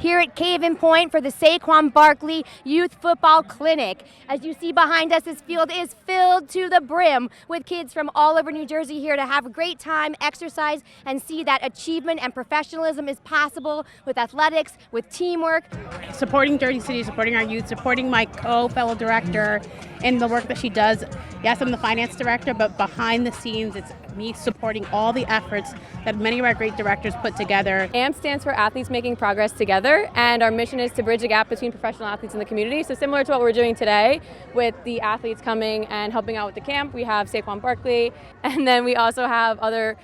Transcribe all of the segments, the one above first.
here at Caven Point for the Saquon Barkley Youth Football Clinic. As you see behind us, this field is filled to the brim with kids from all over New Jersey here to have a great time, exercise, and see that achievement and professionalism is possible with athletics, with teamwork. Supporting Jersey City, supporting our youth, supporting my fellow director in the work that she does. Yes, I'm the finance director, but behind the scenes, it's me supporting all the efforts that many of our great directors put together. AMP stands for Athletes Making Progress Together, and our mission is to bridge the gap between professional athletes in the community. So similar to what we're doing today with the athletes coming and helping out with the camp, we have Saquon Barkley, and then we also have other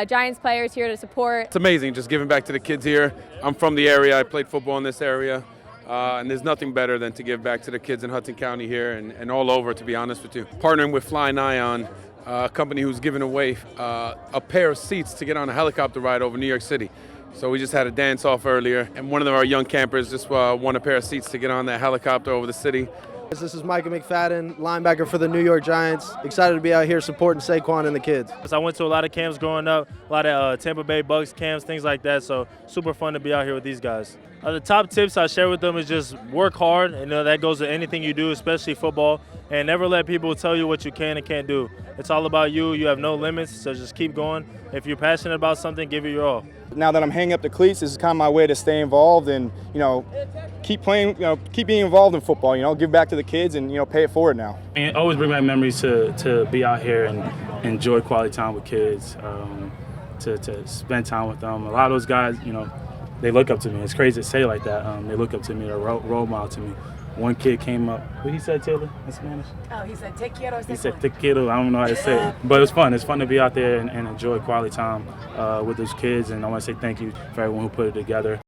Giants players here to support. It's amazing just giving back to the kids here. I'm from the area. I played football in this area. And there's nothing better than to give back to the kids in Hudson County here and all over, to be honest with you. Partnering with Flying Ion, a company who's giving away a pair of seats to get on a helicopter ride over New York City. So we just had a dance off earlier, and one of our young campers just won a pair of seats to get on that helicopter over the city. This is Micah Mcfaddy, linebacker for the New York Giants. Excited to be out here supporting Saquon and the kids. I went to a lot of camps growing up, a lot of Tampa Bay Bucks camps, things like that, so super fun to be out here with these guys. The top tips I share with them is just work hard, and that goes to anything you do, especially football, and never let people tell you what you can and can't do. It's all about you. You have no limits, so just keep going. If you're passionate about something, give it your all. Now that I'm hanging up the cleats, this is kind of my way to stay involved and, keep playing, keep being involved in football, give back to the kids and, pay it forward now. And always bring back memories to be out here and enjoy quality time with kids, to spend time with them. A lot of those guys, they look up to me. It's crazy to say like that. They look up to me. They're a role model to me. One kid came up. What he said, Taylor, in Spanish? Oh, he said, "Te quiero." He said, "Te quiero." I don't know how to say it. But it's fun. It's fun to be out there and enjoy quality time with those kids. And I want to say thank you for everyone who put it together.